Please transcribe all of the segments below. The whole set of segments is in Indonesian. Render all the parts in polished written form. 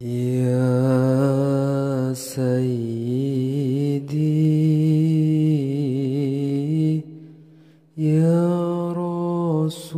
Ya Sayyidi Ya Rasulullah.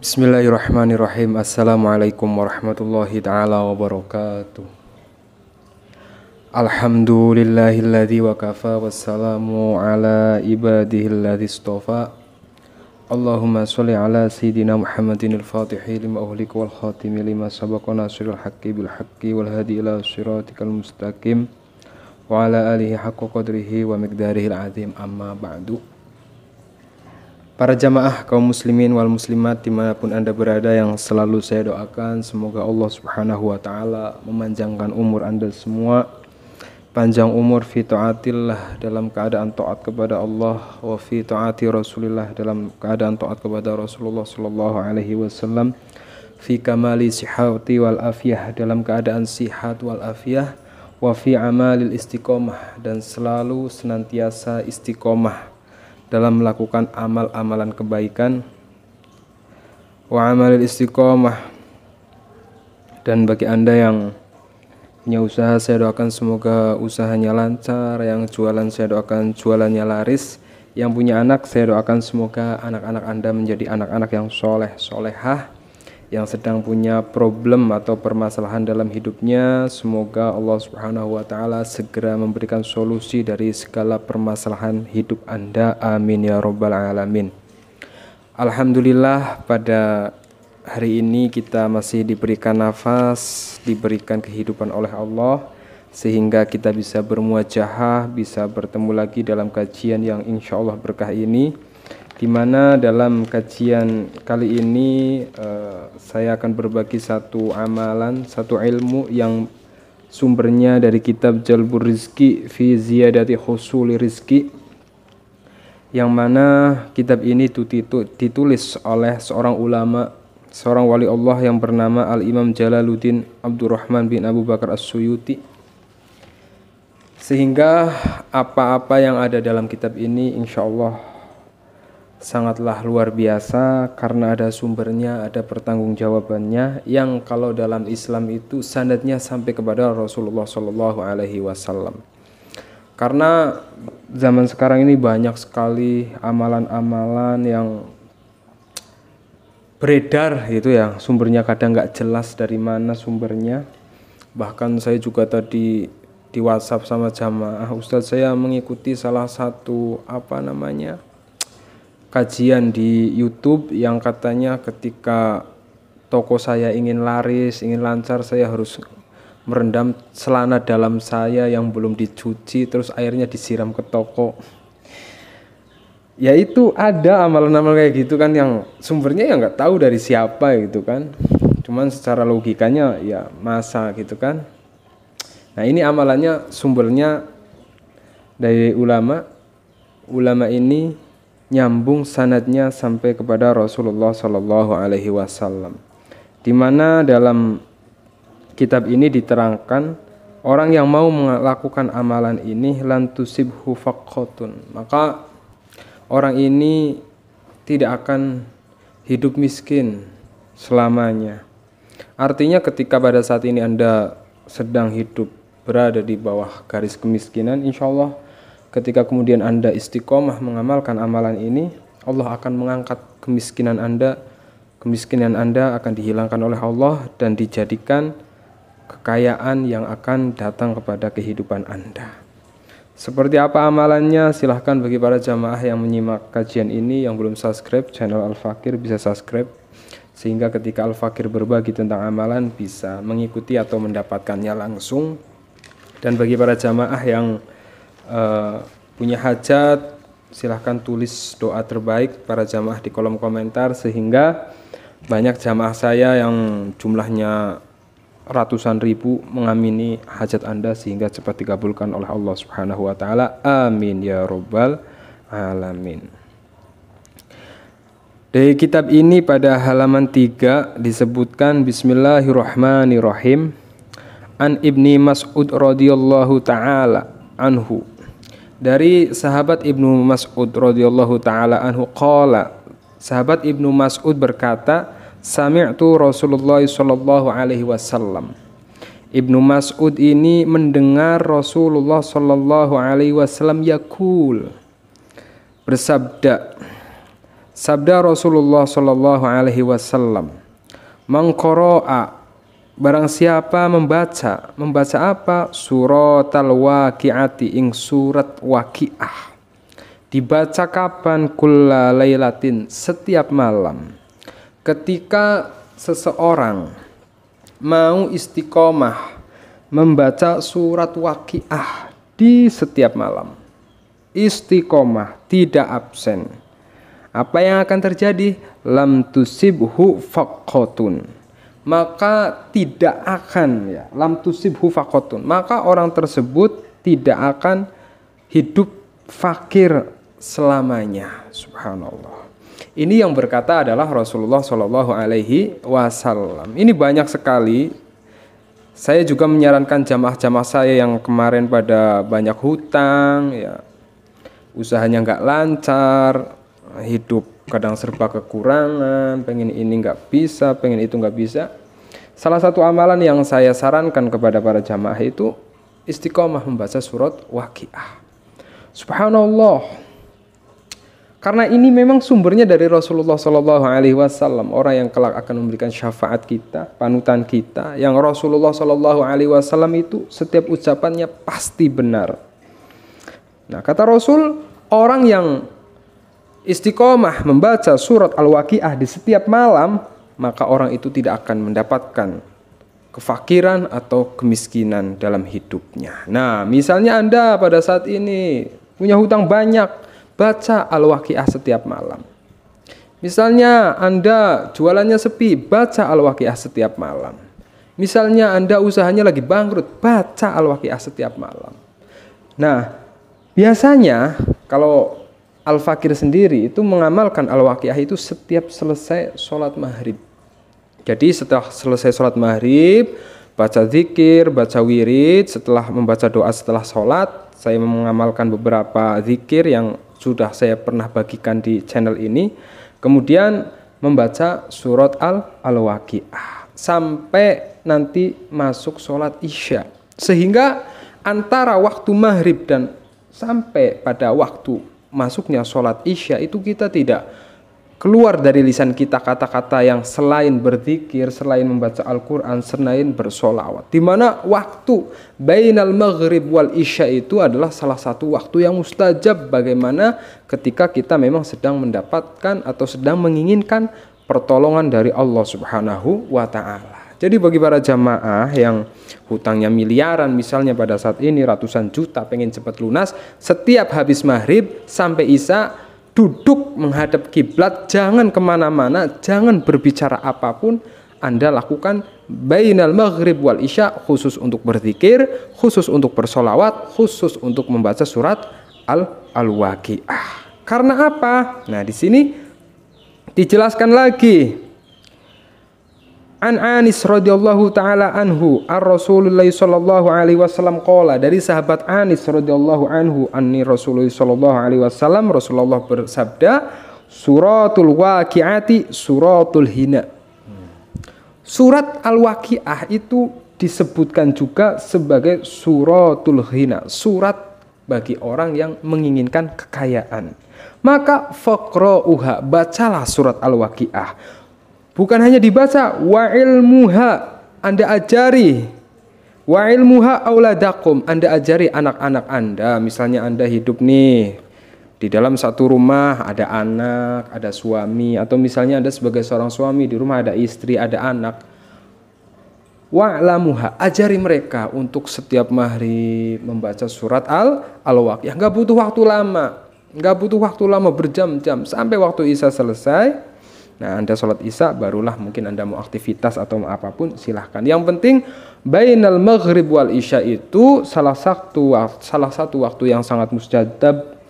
Bismillahirrahmanirrahim. Assalamualaikum warahmatullahi ta'ala wabarakatuh. Alhamdulillahilladzi wa kafa wassalamu ala ibadihilladzi istofa. Allahumma sholli ala sayyidina Muhammadin al-Fatihi lima ughliqa wal khatimi lima sabaqa nasiril haqqi bil haqqi wal hadi ila siratikal mustaqim wa ala alihi haqqa qadrihi wa miqdarihil azim, amma ba'du. Para jamaah kaum muslimin wal muslimat dimanapun anda berada, yang selalu saya doakan semoga Allah subhanahu wa ta'ala memanjangkan umur anda semua, panjang umur fi taatillah, dalam keadaan taat kepada Allah, wa fi taati Rasulillah, dalam keadaan taat kepada Rasulullah sallallahu alaihi wasallam, fi kamali sihhati wal afiyah, dalam keadaan sihat wal afiyah, wa fi amalil istiqomah, dan selalu senantiasa istiqomah dalam melakukan amal-amalan kebaikan, wa amalil istiqomah. Dan bagi anda yang punya usaha, saya doakan semoga usahanya lancar. Yang jualan, saya doakan jualannya laris. Yang punya anak, saya doakan semoga anak-anak anda menjadi anak-anak yang soleh, solehah. Yang sedang punya problem atau permasalahan dalam hidupnya, semoga Allah subhanahu wa ta'ala segera memberikan solusi dari segala permasalahan hidup anda. Amin ya rabbal alamin. Alhamdulillah, pada hari ini kita masih diberikan nafas, diberikan kehidupan oleh Allah, sehingga kita bisa bermuajahah, bisa bertemu lagi dalam kajian yang insya Allah berkah ini, di mana dalam kajian kali ini saya akan berbagi satu amalan, satu ilmu yang sumbernya dari kitab Jalbur Rizki fi Ziyadati Husuli Rizki, yang mana kitab ini ditulis oleh seorang ulama, seorang wali Allah yang bernama Al-Imam Jalaluddin Abdurrahman bin Abu Bakar As-Suyuti. Sehingga apa-apa yang ada dalam kitab ini insya Allah sangatlah luar biasa, karena ada sumbernya, ada pertanggungjawabannya, yang kalau dalam Islam itu sanadnya sampai kepada Rasulullah Shallallahu Alaihi Wasallam. Karena zaman sekarang ini banyak sekali amalan-amalan yang beredar gitu ya, sumbernya kadang nggak jelas dari mana sumbernya. Bahkan saya juga tadi di WhatsApp sama jamaah, Ustadz saya mengikuti salah satu kajian di YouTube yang katanya ketika toko saya ingin laris, ingin lancar, saya harus merendam celana dalam saya yang belum dicuci, terus airnya disiram ke toko. Ya itu ada amalan-amalan kayak gitu kan, yang sumbernya ya nggak tahu dari siapa gitu kan, cuman secara logikanya ya masa gitu kan. Nah ini amalannya sumbernya dari ulama ini, nyambung sanadnya sampai kepada Rasulullah Sallallahu Alaihi Wasallam, di mana dalam kitab ini diterangkan orang yang mau melakukan amalan ini lan tusibhu faqatun, maka orang ini tidak akan hidup miskin selamanya. Artinya ketika pada saat ini anda sedang hidup berada di bawah garis kemiskinan, insya Allah ketika kemudian anda istiqomah mengamalkan amalan ini, Allah akan mengangkat kemiskinan anda. Kemiskinan anda akan dihilangkan oleh Allah dan dijadikan kekayaan yang akan datang kepada kehidupan anda. Seperti apa amalannya? Silahkan bagi para jamaah yang menyimak kajian ini yang belum subscribe channel Al-Fakir bisa subscribe, sehingga ketika Al-Fakir berbagi tentang amalan bisa mengikuti atau mendapatkannya langsung. Dan bagi para jamaah yang punya hajat, silahkan tulis doa terbaik para jamaah di kolom komentar, sehingga banyak jamaah saya yang jumlahnya ratusan ribu mengamini hajat anda sehingga cepat dikabulkan oleh Allah Subhanahu wa taala. Amin ya rabbal alamin. Dari kitab ini pada halaman 3 disebutkan Bismillahirrahmanirrahim, an Ibni Mas'ud radhiyallahu taala anhu, dari sahabat Ibnu Mas'ud radhiyallahu taala anhu qala, sahabat Ibnu Mas'ud berkata, sami'tu Rasulullah sallallahu alaihi wasallam. Ibnu Mas'ud ini mendengar Rasulullah sallallahu alaihi wasallam yaqul, bersabda. Sabda Rasulullah sallallahu alaihi wasallam, "Man qara'a," barang siapa membaca apa? Suratal waqi'ati, ing surat Waqiah. Dibaca kapan? Kulla lailatin, setiap malam. Ketika seseorang mau istiqomah membaca surat Waqiah di setiap malam, istiqomah, tidak absen, apa yang akan terjadi? Lam tusibhu faqatun, maka tidak akan, ya, lam tusibhu faqatun, maka orang tersebut tidak akan hidup fakir selamanya. Subhanallah. Ini yang berkata adalah Rasulullah Shallallahu Alaihi Wasallam. Ini banyak sekali. Saya juga menyarankan jamaah-jamaah saya yang kemarin pada banyak hutang, ya, usahanya nggak lancar, hidup kadang serba kekurangan, pengen ini nggak bisa, pengen itu nggak bisa. Salah satu amalan yang saya sarankan kepada para jamaah itu istiqomah membaca surat Waqiah. Subhanallah. Karena ini memang sumbernya dari Rasulullah Shallallahu Alaihi Wasallam, orang yang kelak akan memberikan syafaat kita, panutan kita. Yang Rasulullah Shallallahu Alaihi Wasallam itu setiap ucapannya pasti benar. Nah, kata Rasul, orang yang istiqomah membaca surat Al-Waqiah di setiap malam, maka orang itu tidak akan mendapatkan kefakiran atau kemiskinan dalam hidupnya. Nah, misalnya Anda pada saat ini punya hutang banyak, baca Al-Waqiah setiap malam. Misalnya Anda jualannya sepi, baca Al-Waqiah setiap malam. Misalnya Anda usahanya lagi bangkrut, baca Al-Waqiah setiap malam. Nah, biasanya kalau Al-Fakir sendiri itu mengamalkan Al-Waqiah itu setiap selesai sholat maghrib. Jadi setelah selesai sholat maghrib, baca zikir, baca wirid. Setelah membaca doa setelah sholat, saya mengamalkan beberapa zikir yang sudah saya pernah bagikan di channel ini. Kemudian membaca surat Al-Waqiah sampai nanti masuk sholat isya. Sehingga antara waktu maghrib dan sampai pada waktu masuknya sholat isya itu kita tidak keluar dari lisan kita kata-kata yang selain berzikir, selain membaca Al-Quran, selain bersolawat. Di mana waktu bainal maghrib wal isya itu adalah salah satu waktu yang mustajab, bagaimana ketika kita memang sedang mendapatkan atau sedang menginginkan pertolongan dari Allah Subhanahu wa Ta'ala. Jadi bagi para jamaah yang hutangnya miliaran misalnya pada saat ini, ratusan juta, pengen cepat lunas, setiap habis maghrib sampai isya duduk menghadap kiblat, jangan kemana-mana, jangan berbicara apapun. Anda lakukan bainal maghrib wal isya, khusus untuk berzikir, khusus untuk bersolawat, khusus untuk membaca surat Al-Waqiah. Karena apa? Nah, di sini dijelaskan lagi. An Anis radhiyallahu taala anhu ar-Rasulullah sallallahu alaihi wasallam qala, dari sahabat Anis radhiyallahu anhu anni Rasulullah sallallahu alaihi wasallam, Rasulullah bersabda, suratul waqiati suratul hina. Surat Al-Waqiah itu disebutkan juga sebagai suratul hina, surat bagi orang yang menginginkan kekayaan. Maka faqra'uha, bacalah surat Al-Waqiah. Bukan hanya dibaca, wa ilmuha, Anda ajari. Wa ilmuha auladakum, Anda ajari anak-anak Anda. Misalnya Anda hidup nih di dalam satu rumah, ada anak, ada suami, atau misalnya Anda sebagai seorang suami, di rumah ada istri, ada anak. Wa'lamuha, ajari mereka untuk setiap maghrib membaca surat Al-Waqiah. Enggak butuh waktu lama. Enggak butuh waktu lama berjam-jam sampai waktu isya selesai. Nah, Anda sholat isya, barulah mungkin Anda mau aktivitas atau mau apapun, silahkan. Yang penting bainal maghrib wal isya itu salah satu waktu yang sangat mustajab,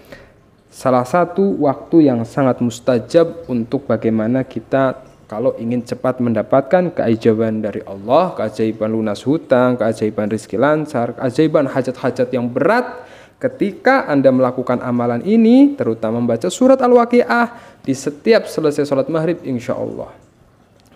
salah satu waktu yang sangat mustajab untuk bagaimana kita kalau ingin cepat mendapatkan keajaiban dari Allah, keajaiban lunas hutang, keajaiban rezeki lancar, keajaiban hajat-hajat yang berat. Ketika Anda melakukan amalan ini, terutama membaca surat Al-Waqiah di setiap selesai sholat maghrib, insya Allah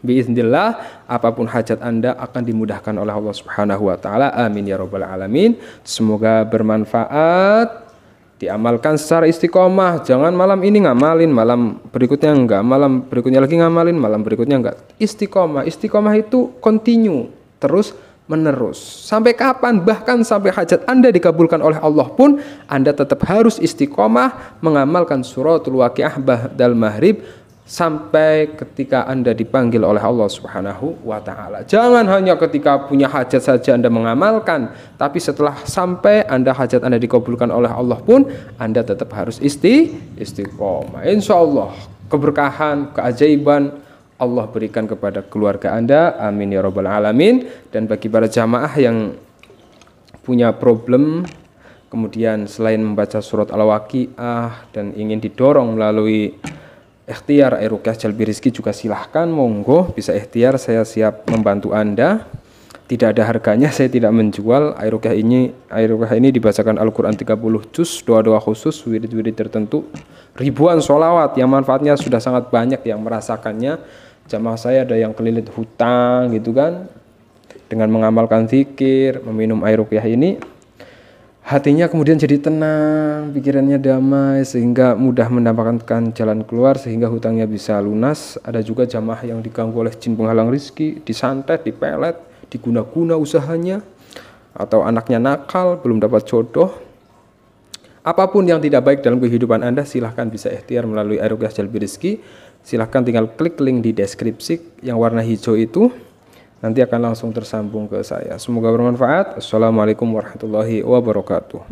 Biiznillah, apapun hajat Anda akan dimudahkan oleh Allah Subhanahu wa taala. Amin ya rabbal alamin. Semoga bermanfaat. Diamalkan secara istiqomah. Jangan malam ini ngamalin, malam berikutnya enggak, malam berikutnya lagi ngamalin, malam berikutnya enggak. Istiqomah. Istiqomah itu continue, terus menerus. Sampai kapan? Bahkan sampai hajat Anda dikabulkan oleh Allah pun Anda tetap harus istiqomah mengamalkan suratul waqiah ba'dal maghrib sampai ketika Anda dipanggil oleh Allah Subhanahu wa taala. Jangan hanya ketika punya hajat saja Anda mengamalkan, tapi setelah sampai hajat Anda dikabulkan oleh Allah pun Anda tetap harus istiqomah. Insyaallah keberkahan, keajaiban Allah berikan kepada keluarga Anda. Amin ya rabbal alamin. Dan bagi para jamaah yang punya problem, kemudian selain membaca surat Al-Waqiah dan ingin didorong melalui ikhtiar Ruqyah Jalbi Rizki, juga silahkan, monggo bisa ikhtiar, saya siap membantu Anda. Tidak ada harganya, saya tidak menjual. Ruqyah ini dibacakan Al-Quran 30 juz, doa-doa khusus, wirid-wirid tertentu, ribuan sholawat yang manfaatnya sudah sangat banyak yang merasakannya. Jamaah saya ada yang kelilit hutang gitu kan, dengan mengamalkan zikir, meminum Ruqyah ini, hatinya kemudian jadi tenang, pikirannya damai, sehingga mudah mendapatkan jalan keluar, sehingga hutangnya bisa lunas. Ada juga jamaah yang diganggu oleh jin penghalang rizki, disantet, dipelet, diguna-guna usahanya, atau anaknya nakal, belum dapat jodoh. Apapun yang tidak baik dalam kehidupan Anda, silahkan bisa ikhtiar melalui Ruqyah Jalbi Rizki. Silahkan tinggal klik link di deskripsi yang warna hijau itu, nanti akan langsung tersambung ke saya. Semoga bermanfaat. Assalamualaikum warahmatullahi wabarakatuh.